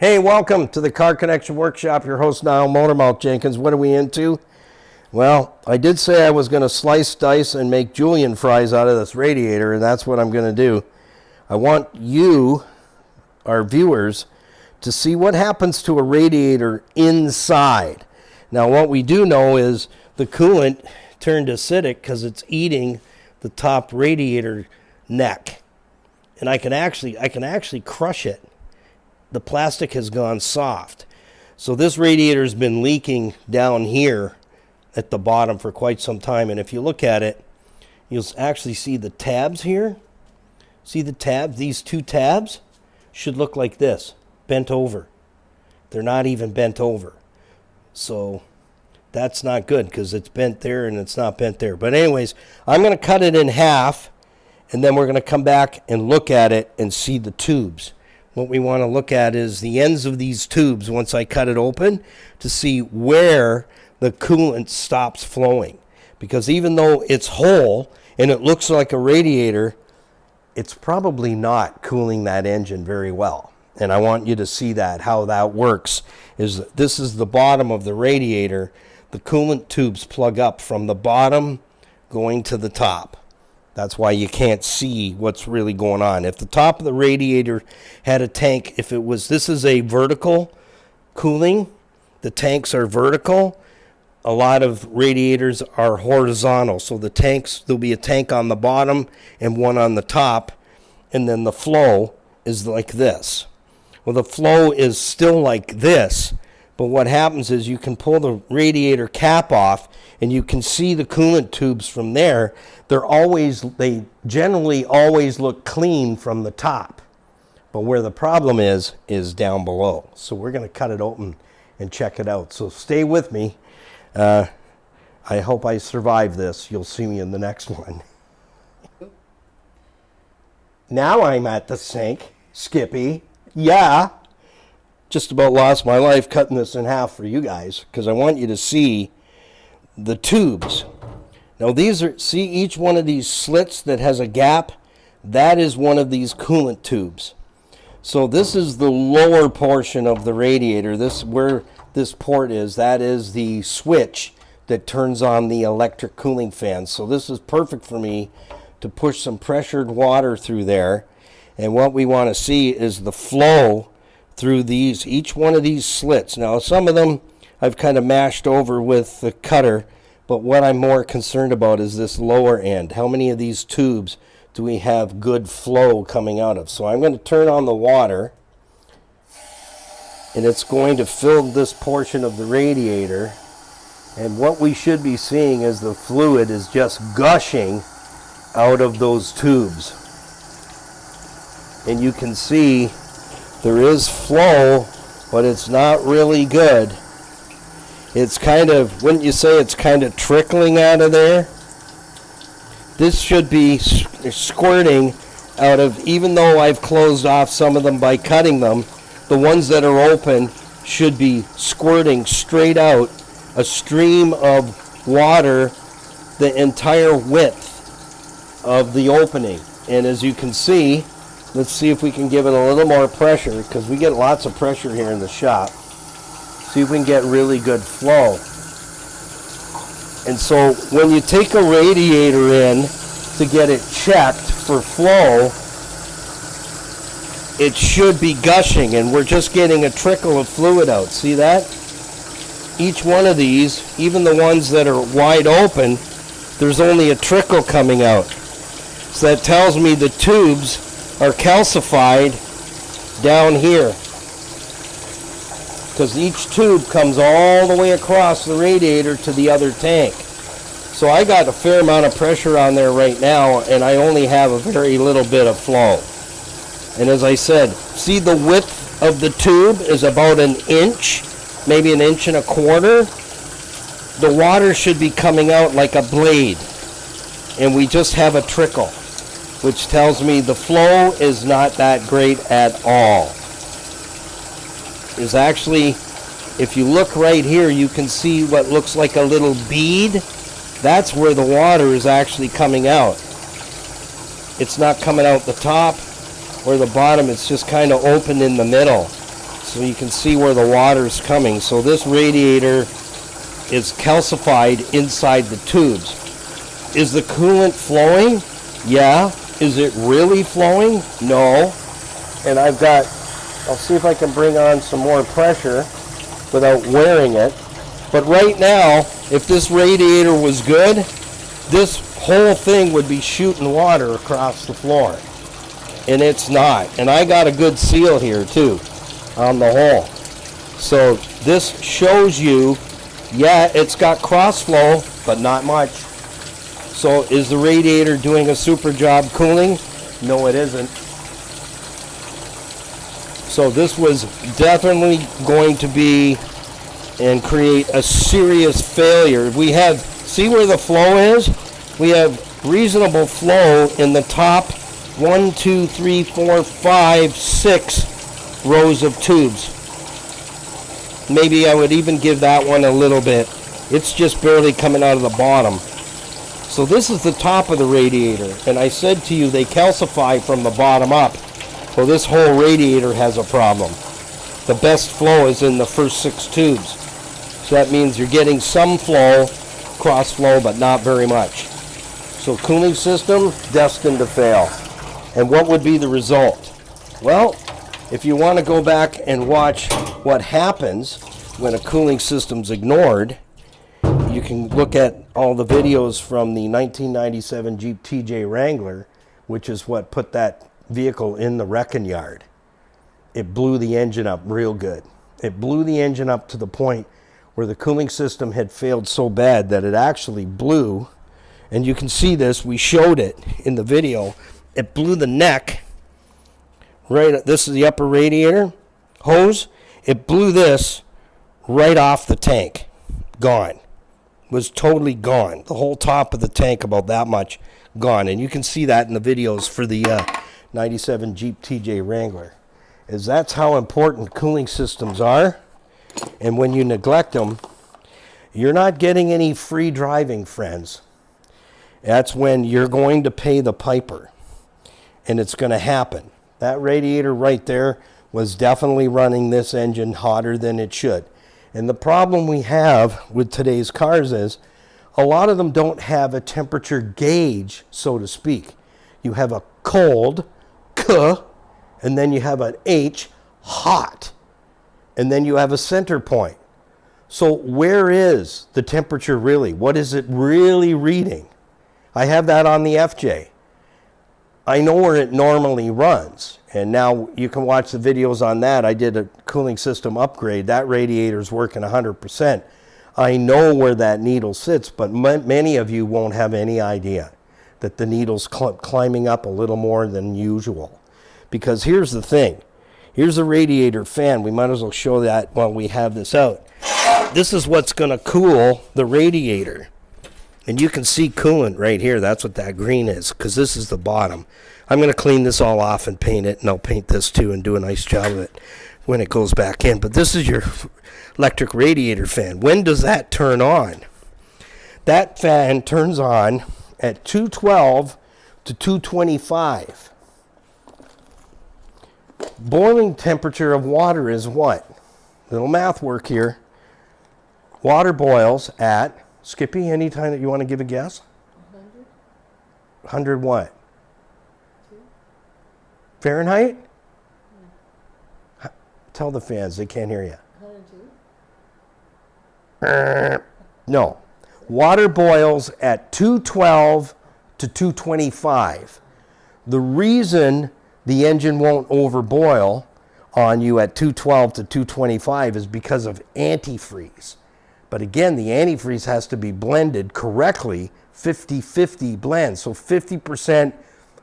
Hey, welcome to the Car Connection Workshop. Your host now, Motormouth Jenkins. What are we into? Well, I did say I was going to slice, dice, and make julienne fries out of this radiator, and that's what I'm going to do. I want you, our viewers, to see what happens to a radiator inside. Now, what we do know is the coolant turned acidic because it's eating the top radiator neck, and I can actually crush it. The plastic has gone soft. So this radiator has been leaking down here at the bottom for quite some time. And if you look at it, you'll actually see the tabs here. See the tabs? These two tabs should look like this, bent over. They're not even bent over. So that's not good because it's bent there and it's not bent there. But anyways, I'm going to cut it in half, and then we're going to come back and look at it and see the tubes. What we want to look at is the ends of these tubes once I cut it open to see where the coolant stops flowing. Because even though it's whole and it looks like a radiator, it's probably not cooling that engine very well. And I want you to see that, how that works. This is the bottom of the radiator. The coolant tubes plug up from the bottom going to the top. That's why you can't see what's really going on. If the top of the radiator had a tank, this is a vertical cooling, the tanks are vertical. A lot of radiators are horizontal. So there'll be a tank on the bottom and one on the top, and then the flow is like this. Well, the flow is still like this, but what happens is you can pull the radiator cap off and you can see the coolant tubes from there. They generally always look clean from the top. But where the problem is down below. So we're going to cut it open and check it out. So stay with me. I hope I survive this. You'll see me in the next one. Now I'm at the sink. Skippy. Yeah. Just about lost my life cutting this in half for you guys because I want you to see the tubes. Now see each one of these slits that has a gap? That is one of these coolant tubes. So this is the lower portion of the radiator. Where this port is, that is the switch that turns on the electric cooling fan. So this is perfect for me to push some pressured water through there. And what we want to see is the flow through each one of these slits. Now some of them I've kind of mashed over with the cutter, but what I'm more concerned about is this lower end. How many of these tubes do we have good flow coming out of? So I'm going to turn on the water, and it's going to fill this portion of the radiator. And what we should be seeing is the fluid is just gushing out of those tubes. And you can see there is flow, but it's not really good. It's kind of, wouldn't you say it's kind of trickling out of there? This should be squirting out of, even though I've closed off some of them by cutting them, the ones that are open should be squirting straight out, a stream of water the entire width of the opening. And as you can see, let's see if we can give it a little more pressure, because we get lots of pressure here in the shop. See if we can get really good flow. And so when you take a radiator in to get it checked for flow, it should be gushing, and we're just getting a trickle of fluid out. See that? Each one of these, even the ones that are wide open, there's only a trickle coming out. So that tells me the tubes are calcified down here, because each tube comes all the way across the radiator to the other tank. So I got a fair amount of pressure on there right now, and I only have a very little bit of flow. And as I said, see the width of the tube is about an inch, maybe an inch and a quarter. The water should be coming out like a blade, and we just have a trickle, which tells me the flow is not that great at all. Is actually, if you look right here, you can see what looks like a little bead. That's where the water is actually coming out. It's not coming out the top or the bottom, it's just kind of open in the middle. so you can see where the water's coming. So this radiator is calcified inside the tubes. Is the coolant flowing? Yeah. Is it really flowing? No. And I'll see if I can bring on some more pressure without wearing it. But right now, if this radiator was good, this whole thing would be shooting water across the floor. And it's not. And I got a good seal here too on the hole. So this shows you, yeah, it's got crossflow, but not much. So is the radiator doing a super job cooling? No, it isn't. So this was definitely going to be and create a serious failure. We have, see where the flow is? We have reasonable flow in the top 1, 2, 3, 4, 5, 6 rows of tubes. Maybe I would even give that one a little bit. It's just barely coming out of the bottom. So this is the top of the radiator, and I said to you they calcify from the bottom up. Well, this whole radiator has a problem. The best flow is in the first 6 tubes. So that means you're getting some flow, cross flow, but not very much. So cooling system, destined to fail. And what would be the result? Well, if you want to go back and watch what happens when a cooling system's ignored, you can look at all the videos from the 1997 Jeep TJ Wrangler, which is what put that vehicle in the wrecking yard. It blew the engine up real good. It blew the engine up to the point where the cooling system had failed so bad that it actually blew, and you can see this, we showed it in the video, it blew the neck, right, this is the upper radiator hose, it blew this right off the tank, gone, was totally gone, the whole top of the tank about that much gone, and you can see that in the videos for the 97 Jeep TJ Wrangler, is that's how important cooling systems are. And when you neglect them, you're not getting any free driving, friends. That's when you're going to pay the piper. And it's going to happen. That radiator right there was definitely running this engine hotter than it should. And the problem we have with today's cars is a lot of them don't have a temperature gauge, so to speak. You have a cold, K, and then you have an H, hot. And then you have a center point. So where is the temperature really? What is it really reading? I have that on the FJ. I know where it normally runs. And now you can watch the videos on that. I did a cooling system upgrade. That radiator's working 100%. I know where that needle sits, but many of you won't have any idea that the needle's climbing up a little more than usual. Because here's the thing. Here's a radiator fan. We might as well show that while we have this out. This is what's going to cool the radiator. And you can see coolant right here. That's what that green is, because this is the bottom. I'm going to clean this all off and paint it, and I'll paint this too and do a nice job of it when it goes back in. But this is your electric radiator fan. When does that turn on? That fan turns on at 212 to 225. Boiling temperature of water is what? Little math work here. Water boils at, Skippy, anytime that you want to give a guess? 100. 100 what? 2. Fahrenheit? Yeah. Tell the fans, they can't hear you. 102. No. Water boils at 212 to 225. The reason the engine won't overboil on you at 212 to 225 is because of antifreeze. But again, the antifreeze has to be blended correctly, 50-50 blend. So 50%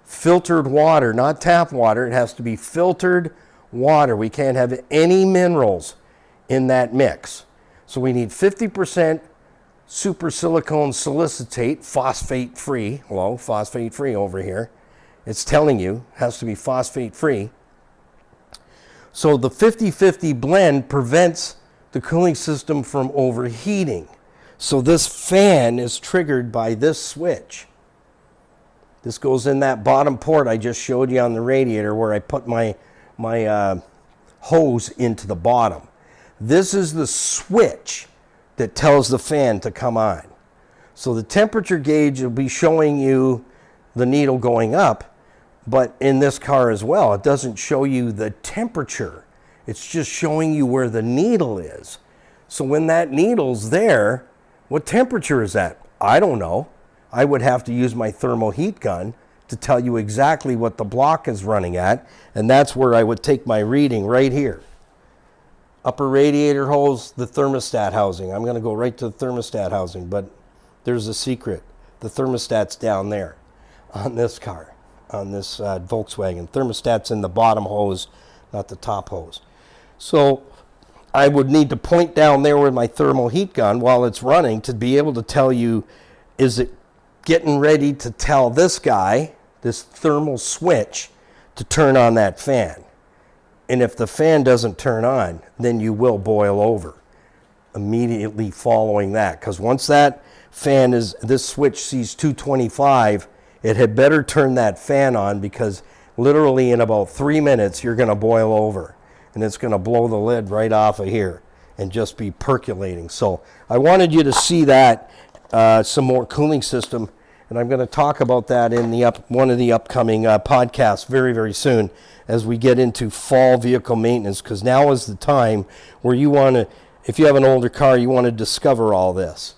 filtered water, not tap water. It has to be filtered water. We can't have any minerals in that mix. So we need 50% super silicone solicitate, phosphate-free. Hello, phosphate-free over here. It's telling you it has to be phosphate-free. So the 50-50 blend prevents the cooling system from overheating. So this fan is triggered by this switch. This goes in that bottom port I just showed you on the radiator where I put my hose into the bottom. This is the switch that tells the fan to come on. So the temperature gauge will be showing you the needle going up, but in this car as well, it doesn't show you the temperature. It's just showing you where the needle is. So when that needle's there, what temperature is that? I don't know. I would have to use my thermal heat gun to tell you exactly what the block is running at, and that's where I would take my reading right here. Upper radiator hose, the thermostat housing. I'm going to go right to the thermostat housing, but there's a secret. The thermostat's down there on this car, on this Volkswagen. Thermostat's in the bottom hose, not the top hose. So I would need to point down there with my thermal heat gun while it's running to be able to tell you, is it getting ready to tell this guy, this thermal switch, to turn on that fan. And if the fan doesn't turn on, then you will boil over immediately following that. Because once that fan is, this switch sees 225, it had better turn that fan on, because literally in about 3 minutes, you're going to boil over. And it's going to blow the lid right off of here and just be percolating. So I wanted you to see that, some more cooling system. And I'm going to talk about that in one of the upcoming podcasts very, very soon as we get into fall vehicle maintenance, because now is the time where you want to, if you have an older car, you want to discover all this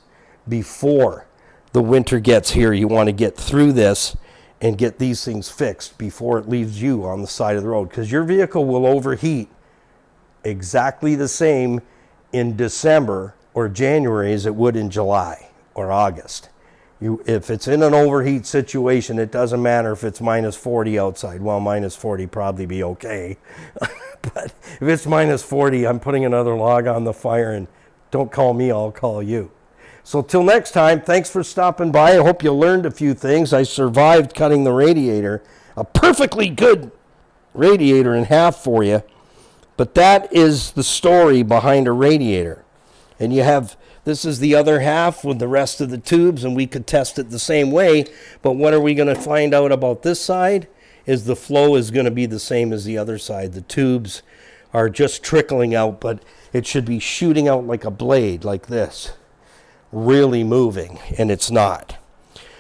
before the winter gets here. You want to get through this and get these things fixed before it leaves you on the side of the road, because your vehicle will overheat exactly the same in December or January as it would in July or August. If it's in an overheat situation, it doesn't matter if it's minus 40 outside. Well, minus 40 probably be okay. But if it's minus 40, I'm putting another log on the fire, and don't call me, I'll call you. So till next time, thanks for stopping by. I hope you learned a few things. I survived cutting the radiator, a perfectly good radiator, in half for you. But that is the story behind a radiator. And you have, this is the other half with the rest of the tubes, and we could test it the same way. But what are we going to find out about this side is the flow is going to be the same as the other side. The tubes are just trickling out, but it should be shooting out like a blade, like this, really moving, and it's not.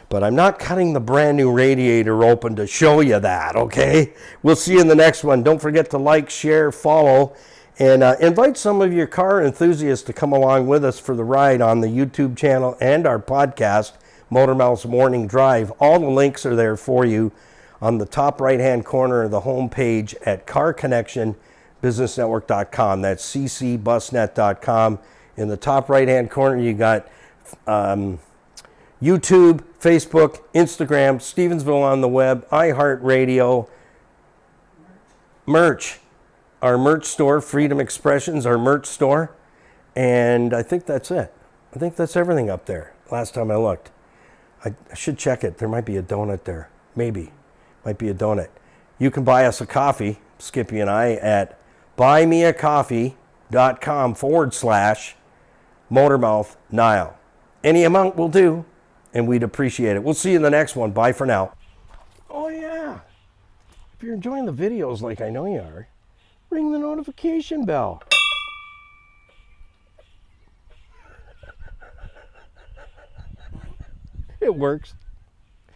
But I'm not cutting the brand new radiator open to show you that, okay? We'll see you in the next one. Don't forget to like, share, follow, and invite some of your car enthusiasts to come along with us for the ride on the YouTube channel and our podcast, Motormouth's Morning Drive. All the links are there for you on the top right-hand corner of the home page at carconnectionbusinessnetwork.com. That's ccbusnet.com. In the top right-hand corner, you got YouTube, Facebook, Instagram, Stevensville on the web, iHeartRadio, merch. Our merch store, Freedom Expressions, our merch store. And I think that's it. I think that's everything up there, last time I looked. I should check it. There might be a donut there. Maybe. Might be a donut. You can buy us a coffee, Skippy and I, at buymeacoffee.com/Motormouth Nile. Any amount will do, and we'd appreciate it. We'll see you in the next one. Bye for now. Oh, yeah. If you're enjoying the videos like I know you are, ring the notification bell. It works.